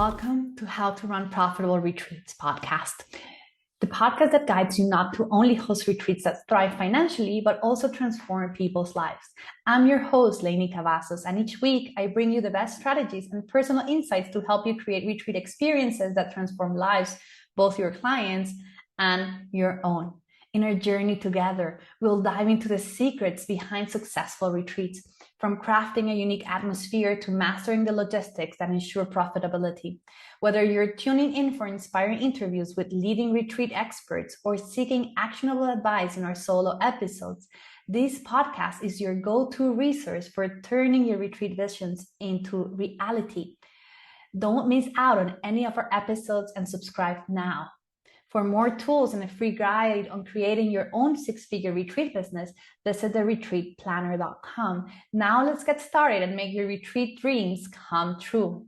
welcome to How to Run Profitable Retreats podcast, the podcast that guides you not to only host retreats that thrive financially, but also transform people's lives. I'm your host, Lainey Cavazos, and each week I bring you the best strategies and personal insights to help you create retreat experiences that transform lives, both your clients and your own. In our journey together, we'll dive into the secrets behind successful retreats, from crafting a unique atmosphere to mastering the logistics that ensure profitability. Whether you're tuning in for inspiring interviews with leading retreat experts or seeking actionable advice in our solo episodes, this podcast is your go-to resource for turning your retreat visions into reality. Don't miss out on any of our episodes and subscribe now. For more tools and a free guide on creating your own six-figure retreat business, visit theretreatplanner.com. Now let's get started and make your retreat dreams come true.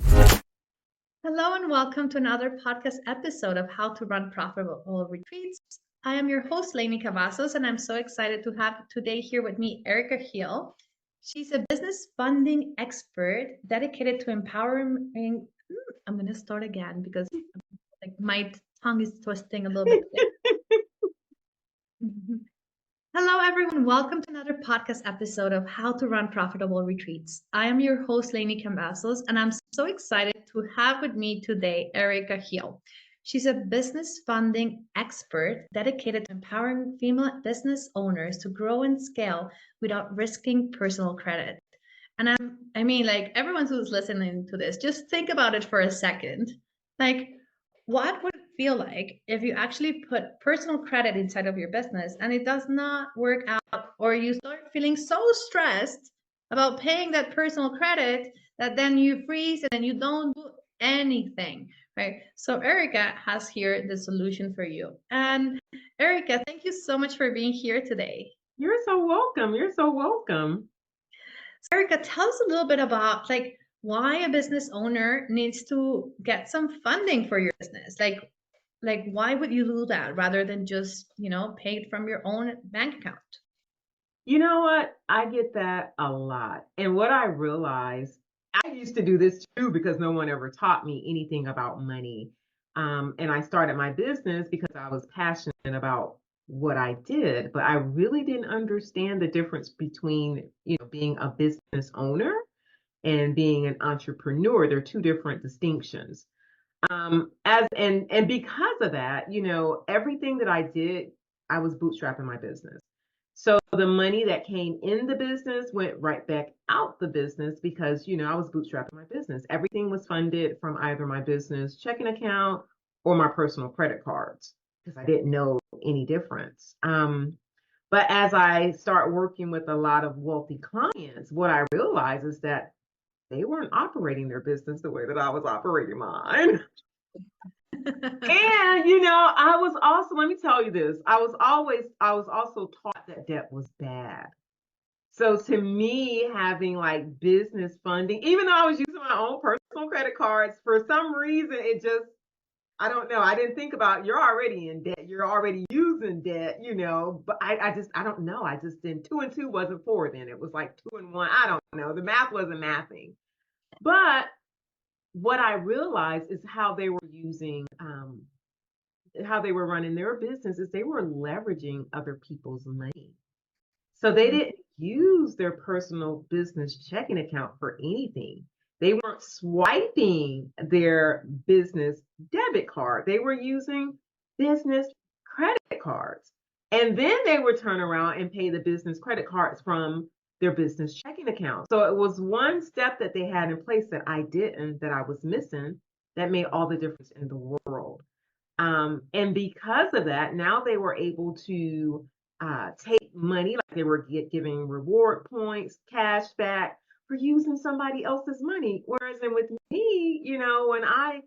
Hello and welcome to another podcast episode of How to Run Profitable Retreats. I am your host, Lainey Cavazos, and I'm so excited to have today here with me Erica Hill. She's a business funding expert dedicated to empowering. I'm going to start again because my tongue is twisting a little bit. Hello, everyone. Welcome to another podcast episode of How to Run Profitable Retreats. I am your host, Lainey Cambazos, and I'm so excited to have with me today Erica Hill. She's a business funding expert dedicated to empowering female business owners to grow and scale without risking personal credit. And I mean, like everyone who's listening to this, just think about it for a second. Like, what would it feel like if you actually put personal credit inside of your business and it does not work out, or you start feeling so stressed about paying that personal credit that then you freeze and then you don't do anything, right? So Erica has here the solution for you. And Erica, thank you so much for being here today. You're so welcome. You're so welcome. Erica, tell us a little bit about why a business owner needs to get some funding for your business. Like why would you do that rather than just, pay it from your own bank account? You know what? I get that a lot. And what I realized, I used to do this too because no one ever taught me anything about money. And I started my business because I was passionate about what I did, but I really didn't understand the difference between, being a business owner and being an entrepreneur. They're two different distinctions. And because of that, everything that I did, I was bootstrapping my business. So the money that came in the business went right back out the business because, I was bootstrapping my business. Everything was funded from either my business checking account or my personal credit cards because I didn't know any difference. But as I start working with a lot of wealthy clients, what I realize is that they weren't operating their business the way that I was operating mine. And I was also, let me tell you this, I was also taught that debt was bad. So to me, having like business funding, even though I was using my own personal credit cards, for some reason it just, I don't know, I didn't think about, you're already in debt, you're already using debt, but I don't know, I just didn't, 2 and 2 wasn't 4 then, it was like 2 and 1, I don't know, the math wasn't mathing. But what I realized is how they were using, how they were running their businesses. They were leveraging other people's money. So they didn't use their personal business checking account for anything. They weren't swiping their business debit card. They were using business credit cards. And then they would turn around and pay the business credit cards from their business checking account. So it was one step that they had in place that I didn't, that I was missing, that made all the difference in the world. And because of that, now they were able to take money, like they were giving reward points, cash back for using somebody else's money. Whereas then with me, when I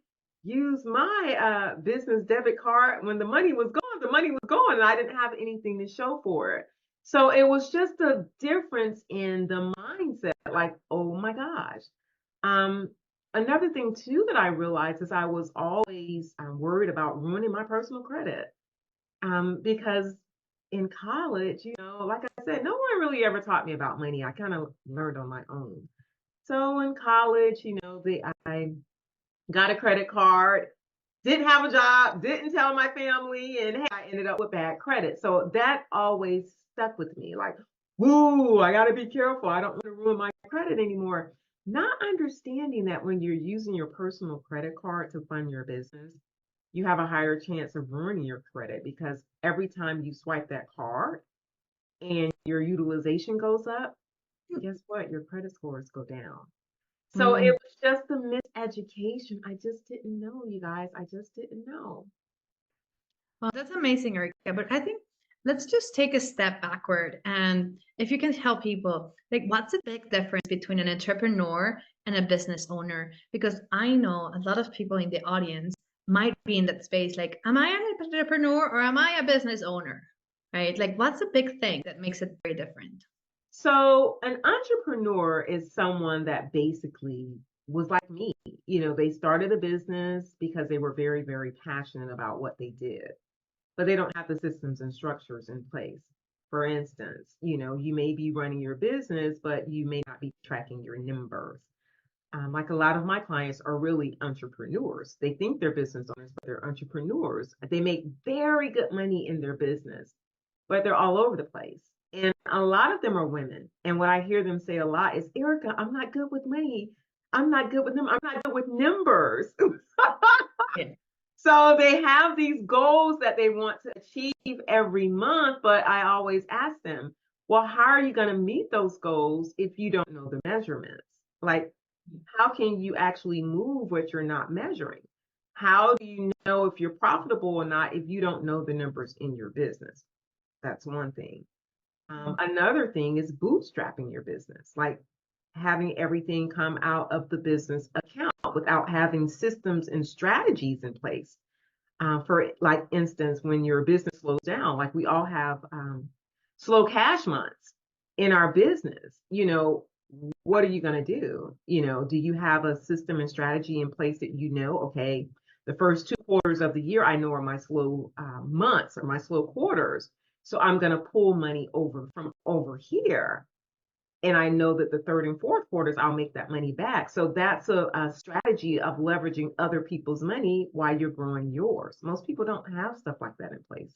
used my business debit card, when the money was gone, and I didn't have anything to show for it. So it was just a difference in the mindset, like, oh my gosh. Another thing too that I realized is I was always worried about ruining my personal credit. Because in college, like I said, no one really ever taught me about money. I kind of learned on my own. So in college, I got a credit card, didn't have a job, didn't tell my family, and hey, I ended up with bad credit. So that always stuck with me. Like, woo, I got to be careful. I don't want to ruin my credit anymore. Not understanding that when you're using your personal credit card to fund your business, you have a higher chance of ruining your credit because every time you swipe that card and your utilization goes up, guess what? Your credit scores go down. So it Mm. was just a miseducation. I just didn't know, you guys. I just didn't know. Well, that's amazing, Erica. But I think let's just take a step backward. And if you can help people, like what's the big difference between an entrepreneur and a business owner? Because I know a lot of people in the audience might be in that space, like, am I an entrepreneur or am I a business owner? Right? Like, what's the big thing that makes it very different? So an entrepreneur is someone that basically was like me. They started a business because they were very, very passionate about what they did, but they don't have the systems and structures in place. For instance, you may be running your business, but you may not be tracking your numbers. Like a lot of my clients are really entrepreneurs. They think they're business owners, but they're entrepreneurs. They make very good money in their business, but they're all over the place. And a lot of them are women. And what I hear them say a lot is, Erica, I'm not good with money. I'm not good with them. I'm not good with numbers. Yeah. So they have these goals that they want to achieve every month, but I always ask them, well, how are you going to meet those goals if you don't know the measurements? Like, how can you actually move what you're not measuring? How do you know if you're profitable or not if you don't know the numbers in your business? That's one thing. Another thing is bootstrapping your business, like having everything come out of the business account without having systems and strategies in place. For like instance, when your business slows down, like we all have slow cash months in our business, what are you going to do? Do you have a system and strategy in place that okay, the first 2 quarters of the year I know are my slow months or my slow quarters. So I'm going to pull money over from over here. And I know that the third and fourth quarters, I'll make that money back. So that's a strategy of leveraging other people's money while you're growing yours. Most people don't have stuff like that in place.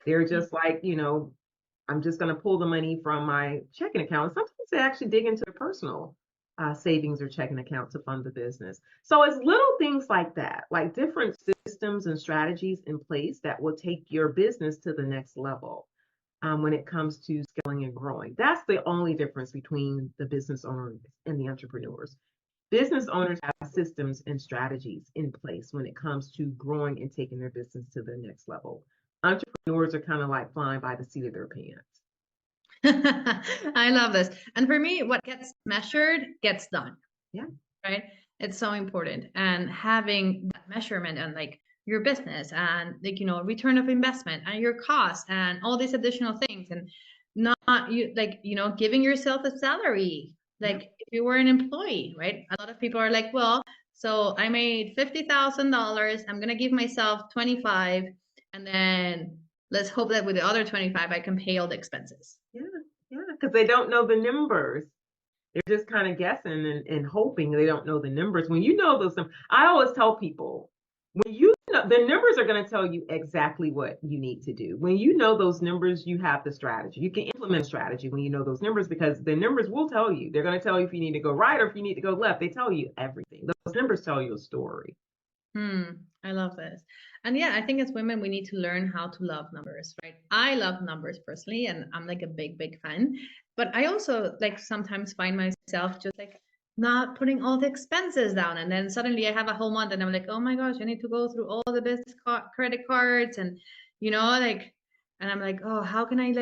They're just like, I'm just going to pull the money from my checking account. Sometimes they actually dig into their personal savings or checking account to fund the business. So it's little things like that, like different systems and strategies in place that will take your business to the next level when it comes to scaling and growing. That's the only difference between the business owners and the entrepreneurs. Business owners have systems and strategies in place when it comes to growing and taking their business to the next level. Entrepreneurs are kind of like flying by the seat of their pants. I love this. And for me, what gets measured gets done. Yeah. Right? It's so important. And having that measurement and like your business and like, return of investment and your costs and all these additional things and not you like, giving yourself a salary. Like if you were an employee, right? A lot of people are like, well, so I made $50,000. I'm gonna give myself 25, and then let's hope that with the other 25, I can pay all the expenses. Yeah, yeah, because they don't know the numbers. They're just kind of guessing and hoping they don't know the numbers. When you know those, I always tell people, when you know the numbers are going to tell you exactly what you need to do. When you know those numbers, you have the strategy. You can implement a strategy when you know those numbers because the numbers will tell you. They're going to tell you if you need to go right or if you need to go left. They tell you everything. Those numbers tell you a story. I love this. And yeah, I think as women, we need to learn how to love numbers, right? I love numbers personally, and I'm like a big, big fan. But I also like sometimes find myself just like not putting all the expenses down. And then suddenly I have a whole month and I'm like, oh my gosh, I need to go through all the business credit cards and, like, and I'm like, oh, how can I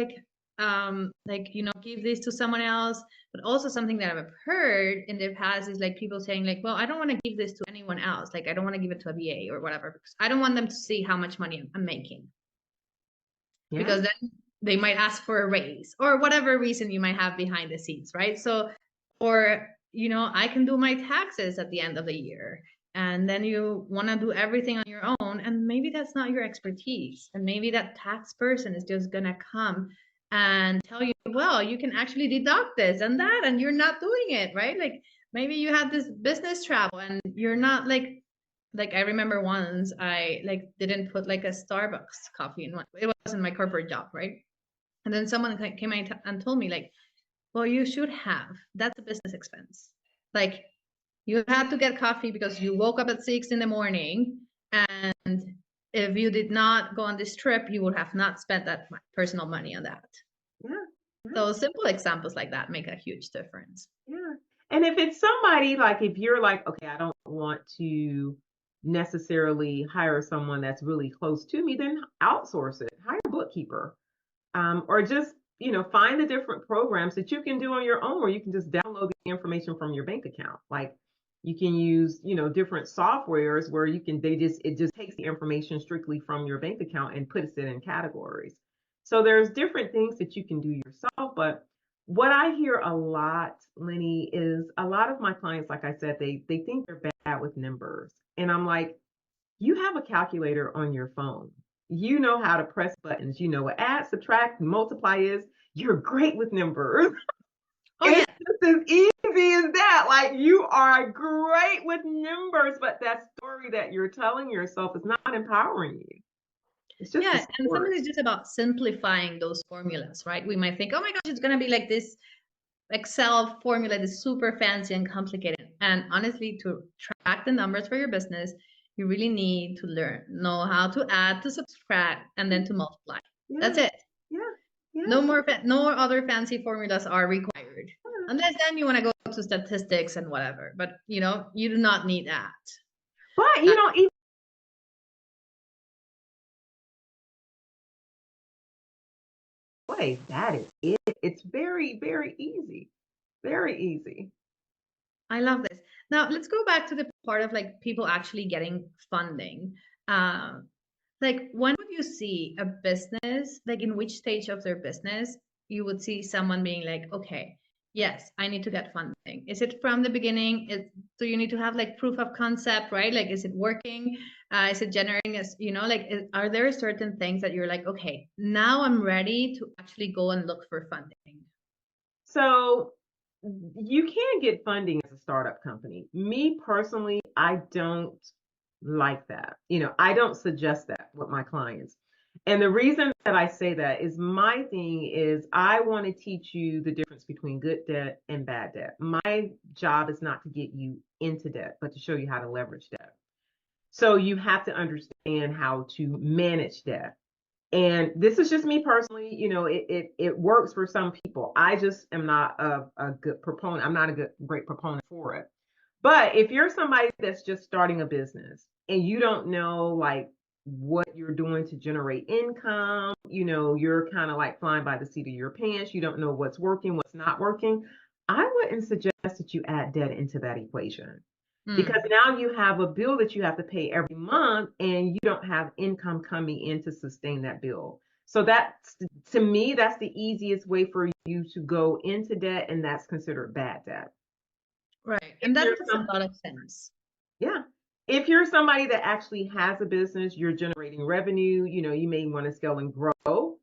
give this to someone else? But also something that I've heard in the past is like people saying like, well, I don't want to give this to anyone else. Like I don't want to give it to a VA or whatever because I don't want them to see how much money I'm making. Yeah. Because then they might ask for a raise or whatever reason you might have behind the scenes, right? So, or, I can do my taxes at the end of the year. And then you want to do everything on your own. And maybe that's not your expertise. And maybe that tax person is just going to come and tell you, well, you can actually deduct this and that, and you're not doing it, right? Like maybe you had this business travel and you're not like I remember once I like didn't put like a Starbucks coffee in one. It wasn't my corporate job, right? And then someone came in and told me like, well, you should have. That's a business expense. Like you had to get coffee because you woke up at 6 in the morning, and if you did not go on this trip, you would have not spent that personal money on that. Yeah. So simple examples like that make a huge difference. Yeah. And if it's somebody like, if you're like, okay, I don't want to necessarily hire someone that's really close to me, then outsource it, hire a bookkeeper, or just, find the different programs that you can do on your own, where you can just download the information from your bank account. Like you can use, different softwares where it just takes the information strictly from your bank account and puts it in categories. So there's different things that you can do yourself, but what I hear a lot, Lenny, is a lot of my clients, like I said, they think they're bad with numbers. And I'm like, you have a calculator on your phone. You know how to press buttons. You know what add, subtract, multiply is. You're great with numbers. Oh yeah. It's just as easy as that. Like you are great with numbers, but that story that you're telling yourself is not empowering you. It's just a Yeah, and story. sometimes it's just about simplifying those formulas, right? We might think, oh my gosh, it's gonna be like this Excel formula that is super fancy and complicated. And honestly, to track the numbers for your business, you really need to know how to add, to subtract, and then to multiply. Yeah, That's it. yeah, yeah, No other fancy formulas are required. yeah. Unless then you want to go to statistics and whatever. But you do not need that. But even way, that is it. It's very, very easy. Very easy. I love this. Now let's go back to the part of like people actually getting funding. Um, like when would you see a business, like in which stage of their business you would see someone being like, okay, yes, I need to get funding. Is it from the beginning? Do you need to have like proof of concept, right? Like, is it working? Is it generating as, like, are there certain things that you're like, okay, now I'm ready to actually go and look for funding? So you can get funding as a startup company. Me personally, I don't like that. I don't suggest that with my clients. And the reason that I say that is my thing is I want to teach you the difference between good debt and bad debt. My job is not to get you into debt, but to show you how to leverage debt. So you have to understand how to manage debt. And this is just me personally, it works for some people. I just am not a good proponent. I'm not a great proponent for it. But if you're somebody that's just starting a business and you don't know like what you're doing to generate income, you're kind of like flying by the seat of your pants, you don't know what's working, what's not working, I wouldn't suggest that you add debt into that equation. Because now you have a bill that you have to pay every month and you don't have income coming in to sustain that bill. So that's, to me, that's the easiest way for you to go into debt, and that's considered bad debt. Right. If And that you're makes a lot of sense. yeah. If you're somebody that actually has a business, you're generating revenue, you may want to scale and grow.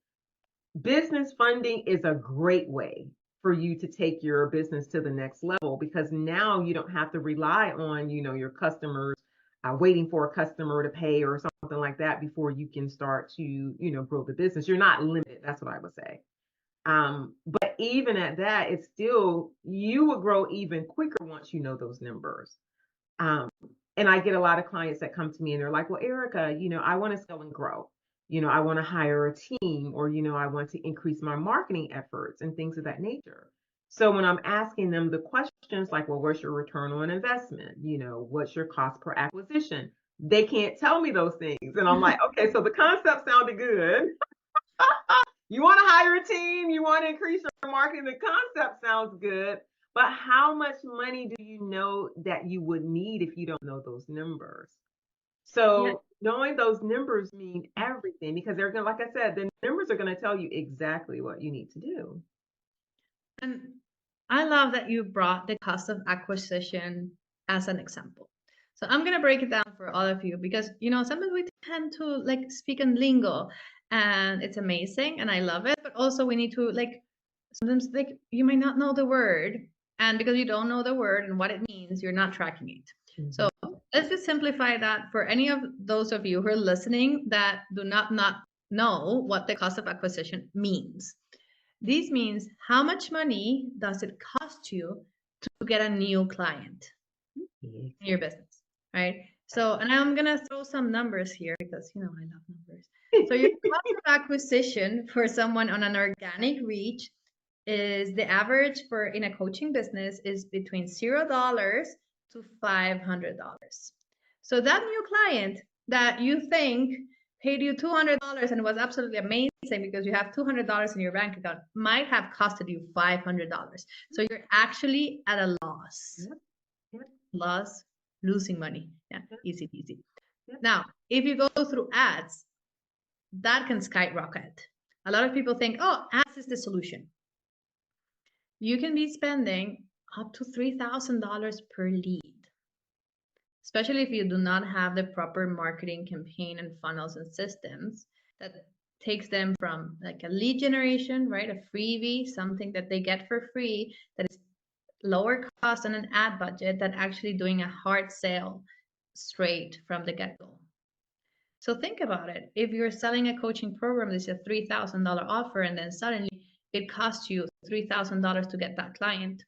Business funding is a great way for you to take your business to the next level, because now you don't have to rely on, your customers, waiting for a customer to pay or something like that before you can start to, grow the business. You're not limited. That's what I would say. But even at that, it's still, you will grow even quicker once you know those numbers. Um, and I get a lot of clients that come to me and they're like, well, Erica, I want to scale and grow. I want to hire a team, or, I want to increase my marketing efforts and things of that nature. So when I'm asking them the questions like, well, what's your return on investment? What's your cost per acquisition? They can't tell me those things. And I'm like, okay, so the concept sounded good. You want to hire a team, you want to increase your marketing, the concept sounds good, but how much money do you know that you would need if you don't know those numbers? Yeah. So knowing those numbers mean everything, because they're going to, like I said, the numbers are going to tell you exactly what you need to do. And I love that you brought the cost of acquisition as an example. So I'm gonna break it down for all of you because sometimes we tend to like speak in lingo, and it's amazing and I love it. But also we need to like, sometimes like you might not know the word, and because you don't know the word and what it means, you're not tracking it. Mm-hmm. So let's just simplify that for any of those of you who are listening that do not know what the cost of acquisition means. This means how much money does it cost you to get a new client in your business, right? So, and I'm gonna throw some numbers here because I love numbers. So your cost of acquisition for someone on an organic reach is the average for in a coaching business is between $0 to $500. So that new client that you think paid you $200 and was absolutely amazing because you have $200 in your bank account might have costed you $500. So you're actually at a loss. Yep. Loss, losing money. Yeah, Yep. easy peasy. Yep. Now, if you go through ads, that can skyrocket. A lot of people think, oh, ads is the solution. You can be spending up to $3,000 per lead, especially if you do not have the proper marketing campaign and funnels and systems that takes them from like a lead generation, right? A freebie, something that they get for free that is lower cost on an ad budget than actually doing a hard sale straight from the get-go. So think about it. If you're selling a coaching program that's a $3,000 offer and then suddenly it costs you $3,000 to get that client,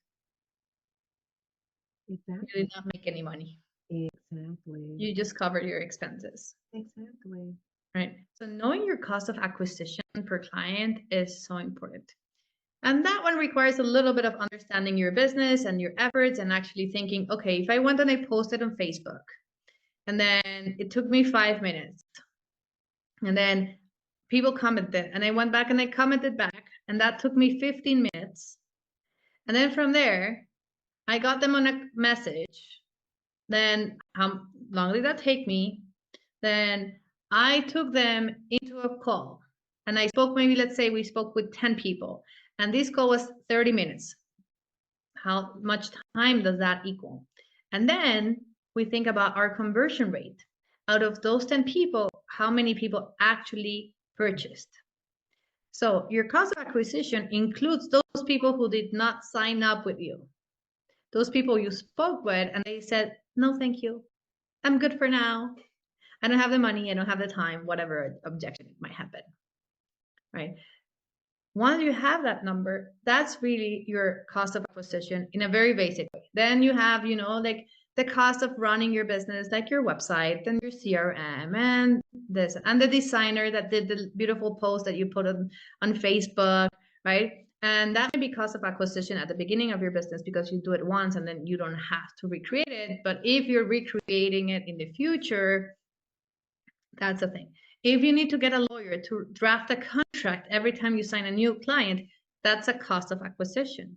Exactly. you did not make any money. Exactly. You just covered your expenses. Exactly. Right. So knowing your cost of acquisition per client is so important. And that one requires a little bit of understanding your business and your efforts and actually thinking, okay, if I went and I posted on Facebook and then it took me 5 minutes and then people commented and I went back and I commented back and that took me 15 minutes. And then from there, I got them on a message. Then how long did that take me? Then I took them into a call and I spoke, maybe let's say we spoke with 10 people and this call was 30 minutes. How much time does that equal? And then we think about our conversion rate. Out of those 10 people, how many people actually purchased? So your cost of acquisition includes those people who did not sign up with you. Those people you spoke with and they said, no, thank you. I'm good for now. I don't have the money, I don't have the time, whatever objection it might have been, right? Once you have that number, that's really your cost of acquisition in a very basic way. Then you have, like the cost of running your business, like your website and your CRM and this, and the designer that did the beautiful post that you put on Facebook, right? And that may be cost of acquisition at the beginning of your business because you do it once and then you don't have to recreate it. But if you're recreating it in the future, that's the thing. If you need to get a lawyer to draft a contract every time you sign a new client, that's a cost of acquisition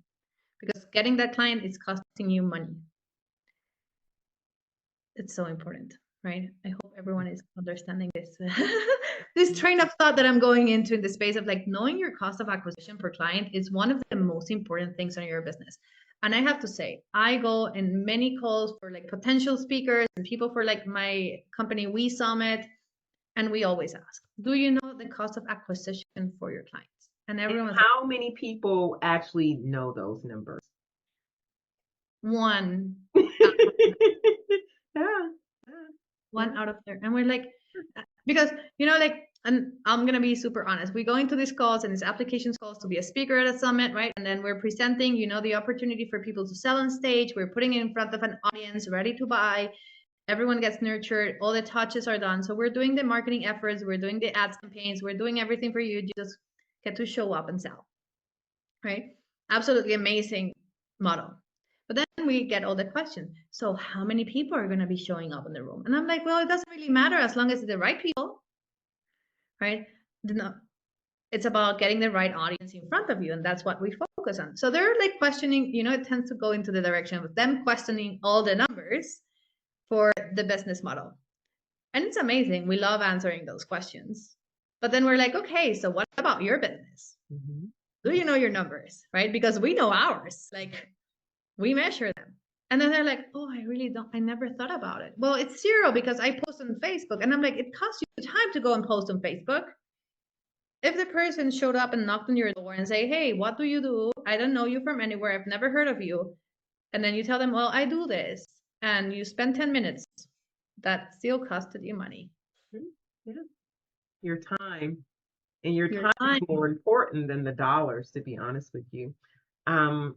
because getting that client is costing you money. It's so important, right? I hope everyone is understanding this this train of thought that I'm going into in the space of like knowing your cost of acquisition per client is one of the most important things on your business. And I have to say, I go in many calls for like potential speakers and people for like my company We Summit. And we always ask, do you know the cost of acquisition for your clients? And everyone's like, How many people actually know those numbers? one, Yeah. one out of there. And we're like, because, like, and I'm going to be super honest. We go into these calls and these applications calls to be a speaker at a summit, right? And then we're presenting, the opportunity for people to sell on stage. We're putting it in front of an audience ready to buy. Everyone gets nurtured, all the touches are done. So we're doing the marketing efforts, we're doing the ads campaigns, we're doing everything for you. You just get to show up and sell, right? Absolutely amazing model. But then we get all the questions. So how many people are going to be showing up in the room? And I'm like, well, it doesn't really matter as long as it's the right people, right? It's about getting the right audience in front of you. And that's what we focus on. So they're like questioning, it tends to go into the direction of them questioning all the numbers for the business model. And it's amazing. We love answering those questions. But then we're like, okay, so what about your business? Mm-hmm. Do you know your numbers, right? Because we know ours. Like we measure them. And then they're like, oh, I really don't, I never thought about it. Well, it's 0 because I post on Facebook. And I'm like, it costs you time to go and post on Facebook. If the person showed up and knocked on your door and say, hey, what do you do? I don't know you from anywhere. I've never heard of you. And then you tell them, well, I do this. And you spend 10 minutes. That still costed you money. Yeah. Your time. And your Your time is time. more important than the dollars, to be honest with you. Um,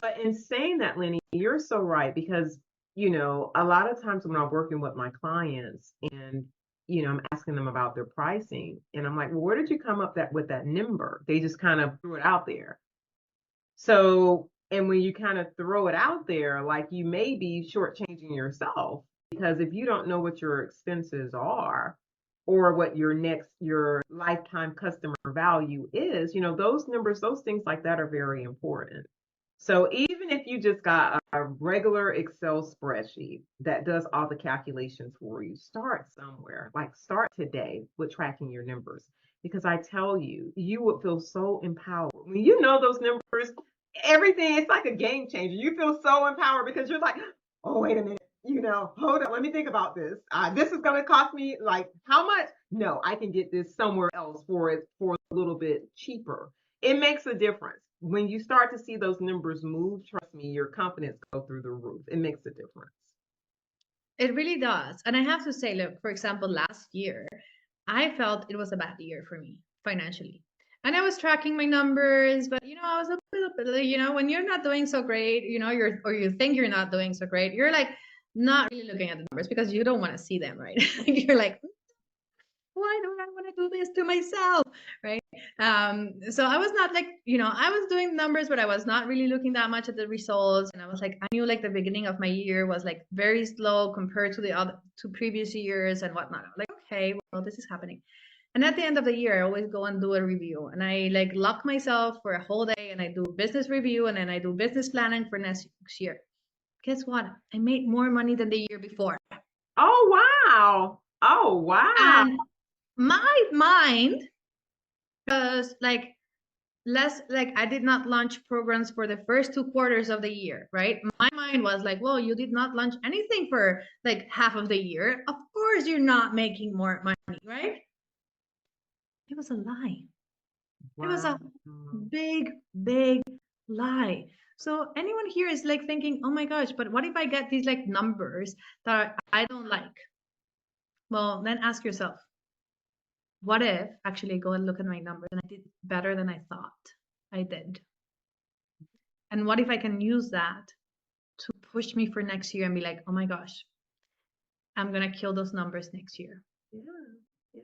but in saying that, Lenny, you're so right because, a lot of times when I'm working with my clients and, I'm asking them about their pricing and I'm like, well, where did you come up with that number? They just kind of threw it out there. So, and when you kind of throw it out there, like you may be shortchanging yourself because if you don't know what your expenses are or what your lifetime customer value is, those numbers, those things like that are very important. So even if you just got a regular Excel spreadsheet that does all the calculations for you, start somewhere. Like start today with tracking your numbers. Because I tell you, you would feel so empowered. When you know those numbers, everything, it's like a game changer. You feel so empowered because you're like, oh, wait a minute. Hold on, let me think about this. This is going to cost me like how much? No, I can get this somewhere else for a little bit cheaper. It makes a difference. When you start to see those numbers move, trust me, your confidence go through the roof. It makes a difference. It really does. And I have to say, look, for example, last year, I felt it was a bad year for me financially. And I was tracking my numbers, but I was a little bit, when you're not doing so great, or you think you're not doing so great, you're like not really looking at the numbers because you don't want to see them, right? You're like, why don't I want to do this to myself, right? So I was not like, I was doing numbers, but I was not really looking that much at the results. And I was like, I knew like the beginning of my year was like very slow compared to the other to previous years and whatnot. I'm like, okay, well, this is happening. And at the end of the year, I always go and do a review, and I like lock myself for a whole day, and I do business review, and then I do business planning for next year. Guess what? I made more money than the year before. Oh, wow. Oh, wow. And my mind was like less like I did not launch programs for the first 2 quarters of the year, right? My mind was like, well, you did not launch anything for like half of the year. Of course, you're not making more money, right? It was a lie. It was Wow. a big, big lie. So anyone here is like thinking, oh my gosh, but what if I get these like numbers that I don't like? Well, then ask yourself, what if actually I go and look at my numbers and I did better than I thought I did? And what if I can use that to push me for next year and be like, oh my gosh, I'm gonna kill those numbers next year. Yeah, yeah.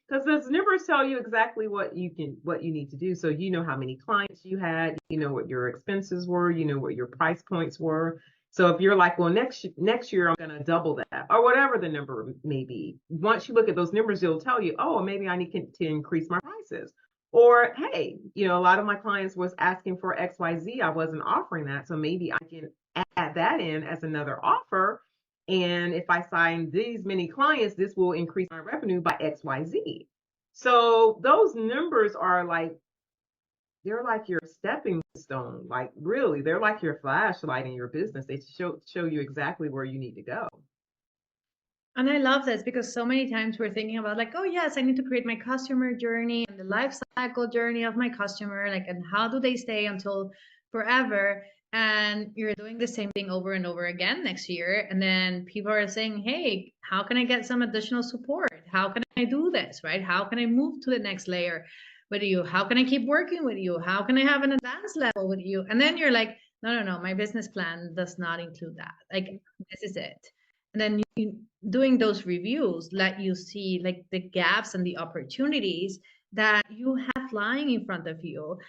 Because those numbers tell you exactly what you need to do. So you know how many clients you had, you know what your expenses were, you know what your price points were. So if you're like, well, next year I'm gonna double that, or whatever the number may be. Once you look at those numbers, it'll tell you, oh, maybe I need to increase my prices. Or hey, a lot of my clients was asking for XYZ. I wasn't offering that, so maybe I can add that in as another offer, and if I sign these many clients, this will increase my revenue by XYZ. So those numbers are like, they're like your stepping stone. Like really, they're like your flashlight in your business. They show you exactly where you need to go. And I love this because so many times we're thinking about like, oh yes, I need to create my customer journey and the life cycle journey of my customer, like, and how do they stay until forever? And you're doing the same thing over and over again next year. And then people are saying, hey, how can I get some additional support? How can I do this, right? How can I move to the next layer with you? How can I keep working with you? How can I have an advanced level with you? And then you're like, no, my business plan does not include that. Like, this is it. And then doing those reviews let you see like the gaps and the opportunities that you have lying in front of you.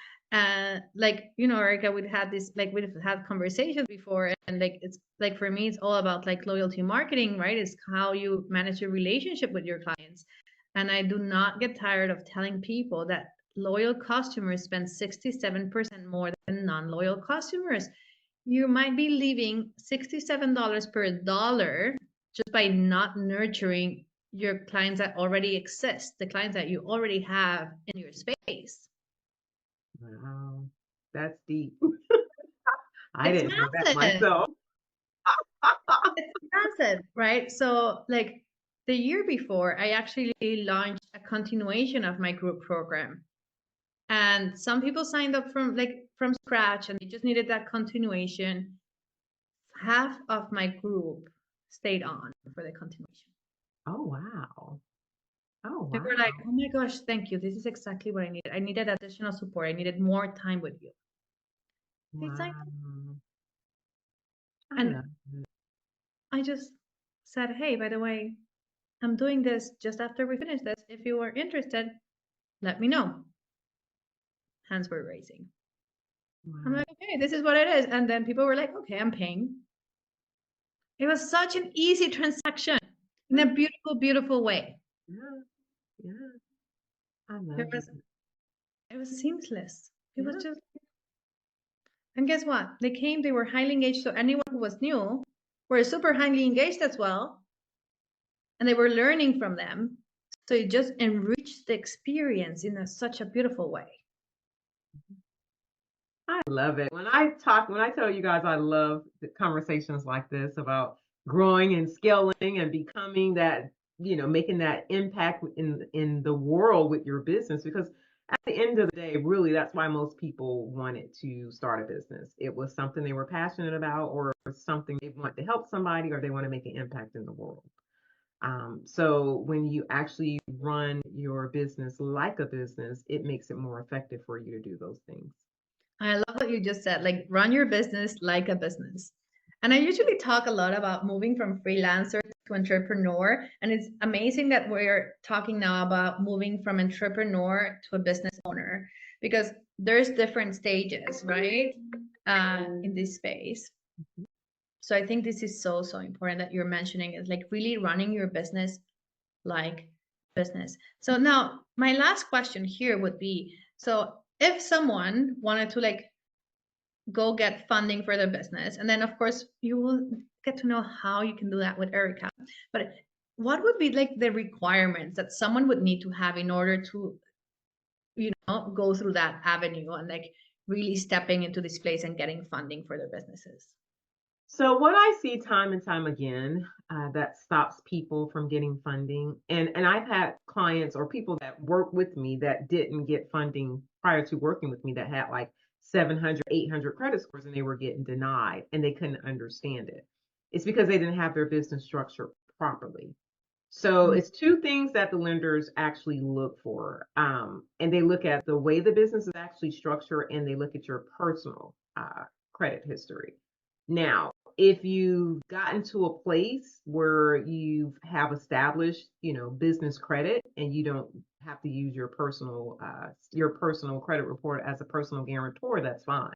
Like, Erica, we've had conversations before, and like it's like for me, it's all about like loyalty marketing, right? It's how you manage your relationship with your clients. And I do not get tired of telling people that loyal customers spend 67% more than non-loyal customers. You might be leaving $67 per dollar just by not nurturing your clients that already exist, the clients that you already have in your space. Wow, that's deep. I It's didn't know that massive. myself. It's massive, right? So, like, the year before, I actually launched a continuation of my group program. And some people signed up from scratch and they just needed that continuation. Half of my group stayed on for the continuation. Oh, wow. Oh, They wow. were like, oh my gosh, thank you. This is exactly what I needed. I needed additional support. I needed more time with you. They signed up. Wow. I And love it. I just said, hey, by the way, I'm doing this just after we finish this. If you are interested, let me know. Hands were raising. I'm Wow. like, okay, this is what it is. And then people were like, okay, I'm paying. It was such an easy transaction in a beautiful, beautiful way. Yeah. Yeah. I There love was, it. it was seamless. It was Yeah. just, and guess what? They came, they were highly engaged. So anyone who was new were super highly engaged as well. And they were learning from them. So it just enriched the experience in such a beautiful way. I love it. When I tell you guys I love the conversations like this about growing and scaling and becoming that, making that impact in the world with your business, because at the end of the day, really that's why most people wanted to start a business. It was something they were passionate about, or something they want to help somebody, or they want to make an impact in the world. So when you actually run your business like a business, it makes it more effective for you to do those things. I love what you just said, like run your business like a business. And I usually talk a lot about moving from freelancer to entrepreneur. And it's amazing that we're talking now about moving from entrepreneur to a business owner because there's different stages, right? In this space. So I think this is so, so important that you're mentioning is like really running your business like business. So now my last question here would be, so if someone wanted to like go get funding for their business. And then, of course, you will get to know how you can do that with Erica. But what would be like the requirements that someone would need to have in order to, go through that avenue and like really stepping into this place and getting funding for their businesses? So what I see time and time again that stops people from getting funding, and I've had clients or people that work with me that didn't get funding prior to working with me that had like 700, 800 credit scores and they were getting denied and they couldn't understand it. It's because they didn't have their business structured properly. So Mm. it's two things that the lenders actually look for. And they look at the way the business is actually structured and they look at your personal credit history. Now, if you've gotten to a place where you have established, business credit and you don't have to use your personal credit report as a personal guarantor, that's fine.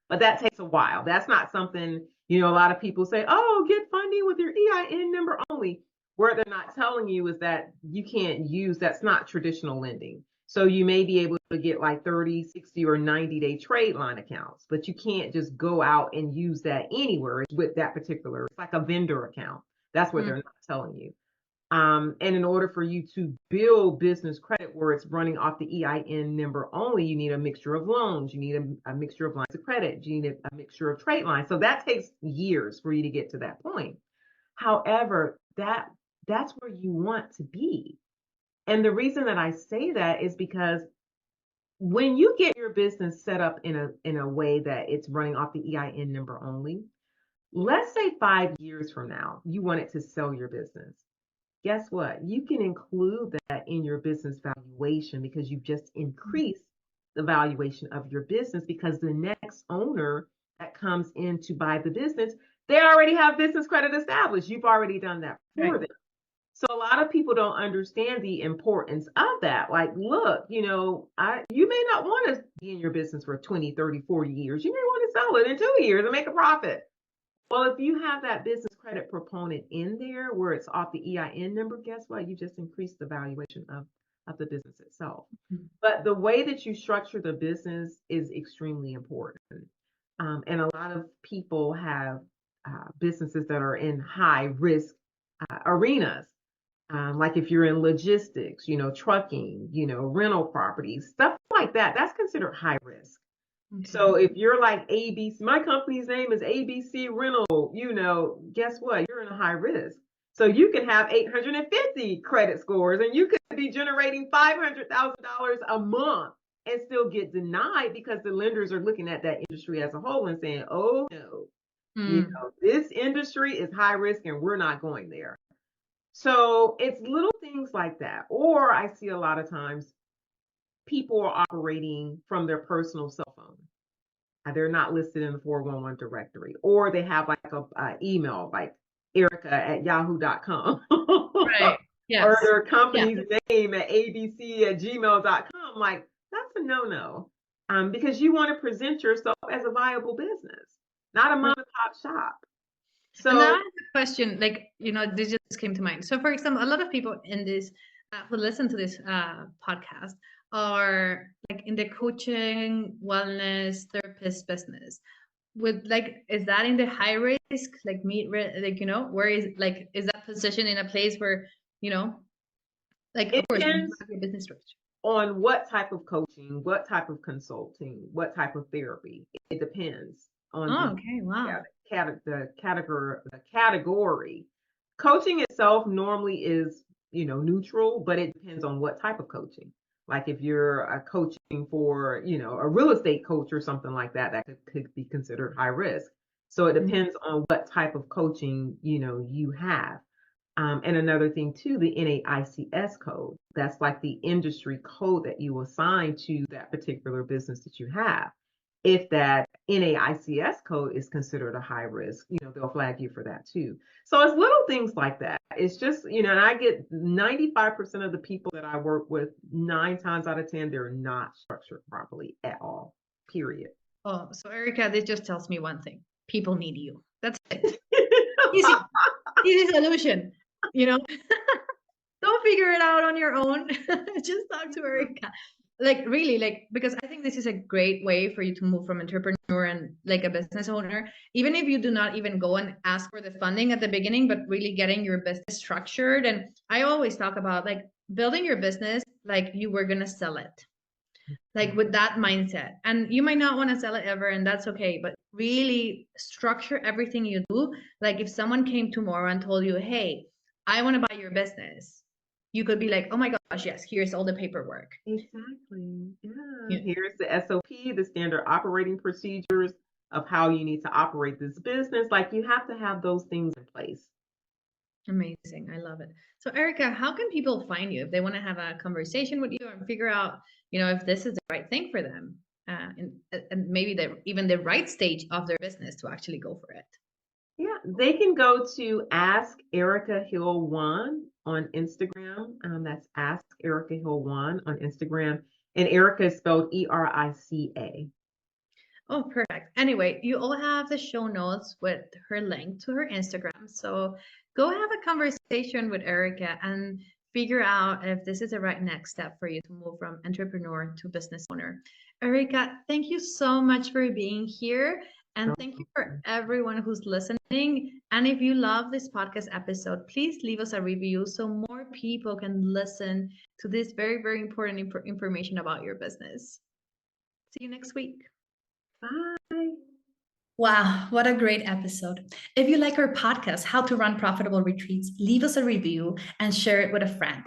But that takes a while. That's not something, a lot of people say, oh, get funding with your EIN number only. Where they're not telling you is that you can't use, that's not traditional lending. So you may be able to get like 30, 60, or 90-day trade line accounts, but you can't just go out and use that anywhere with that particular, it's like a vendor account. That's what Mm. they're not telling you. And in order for you to build business credit where it's running off the EIN number only, you need a mixture of loans, you need a mixture of lines of credit, you need a mixture of trade lines. So that takes years for you to get to that point. However, that's where you want to be. And the reason that I say that is because when you get your business set up in a way that it's running off the EIN number only, let's say 5 years from now, you wanted to sell your business. Guess what? You can include that in your business valuation because you've just increased the valuation of your business because the next owner that comes in to buy the business, they already have business credit established. You've already done that for Right. them. So a lot of people don't understand the importance of that. Like, look, you may not want to be in your business for 20, 30, 40 years. You may want to sell it in 2 years and make a profit. Well, if you have that business credit proponent in there where it's off the EIN number, guess what? You just increased the valuation of the business itself. But the way that you structure the business is extremely important. And a lot of people have businesses that are in high risk arenas. Like if you're in logistics, trucking, rental properties, stuff like that, that's considered high risk. Okay. So if you're like ABC, my company's name is ABC Rental, guess what? You're in a high risk. So you can have 850 credit scores and you could be generating $500,000 a month and still get denied because the lenders are looking at that industry as a whole and saying, oh no, this industry is high risk and we're not going there. So it's little things like that. Or I see a lot of times people are operating from their personal cell phone. They're not listed in the 411 directory, or they have like a email like erica@yahoo.com. Right. Yes. Or their company's name at abc@gmail.com. Like, that's a no-no. Because you want to present yourself as a viable business, not a mom and pop shop. So, and now I have a question, like, this just came to mind. So for example, a lot of people in this who listen to this podcast are like in the coaching, wellness, therapist business. With like, is that in the high risk, like where is like, is that position in a place where, like, of course, depends your business structure on what type of coaching, what type of consulting, what type of therapy. It depends on the category. Coaching itself normally is, neutral, but it depends on what type of coaching. Like if you're a coaching for, a real estate coach or something like that, that could be considered high risk. So it depends on what type of coaching, you have. And another thing too, the NAICS code, that's like the industry code that you assign to that particular business that you have. If that NAICS code is considered a high risk, they'll flag you for that too. So it's little things like that. It's just, and I get 95% of the people that I work with, 9 times out of 10, they're not structured properly at all, period. Oh, so Erica, this just tells me one thing. People need you. That's it. Easy solution. Don't figure it out on your own. Just talk to Erica. Like really, like, because I think this is a great way for you to move from entrepreneur and like a business owner, even if you do not even go and ask for the funding at the beginning, but really getting your business structured. And I always talk about like building your business like you were gonna sell it, like with that mindset. And you might not want to sell it ever, and that's okay, but really structure everything you do. Like if someone came tomorrow and told you, hey, I want to buy your business, you could be like, oh my gosh, yes, here's all the paperwork. Exactly. Yeah. Here's the SOP, the standard operating procedures of how you need to operate this business. Like you have to have those things in place. Amazing. I love it. So Erica, how can people find you if they want to have a conversation with you and figure out, if this is the right thing for them, and maybe even the right stage of their business to actually go for it? Yeah, they can go to Ask Erica Hill 1 on Instagram. That's Ask Erica Hill 1 on Instagram. And Erica is spelled ERICA. Oh, perfect. Anyway, you all have the show notes with her link to her Instagram. So go have a conversation with Erica and figure out if this is the right next step for you to move from entrepreneur to business owner. Erica, thank you so much for being here. And thank you for everyone who's listening. And if you love this podcast episode, please leave us a review so more people can listen to this very, very important information about your business. See you next week. Bye. Wow, what a great episode. If you like our podcast, How to Run Profitable Retreats, leave us a review and share it with a friend.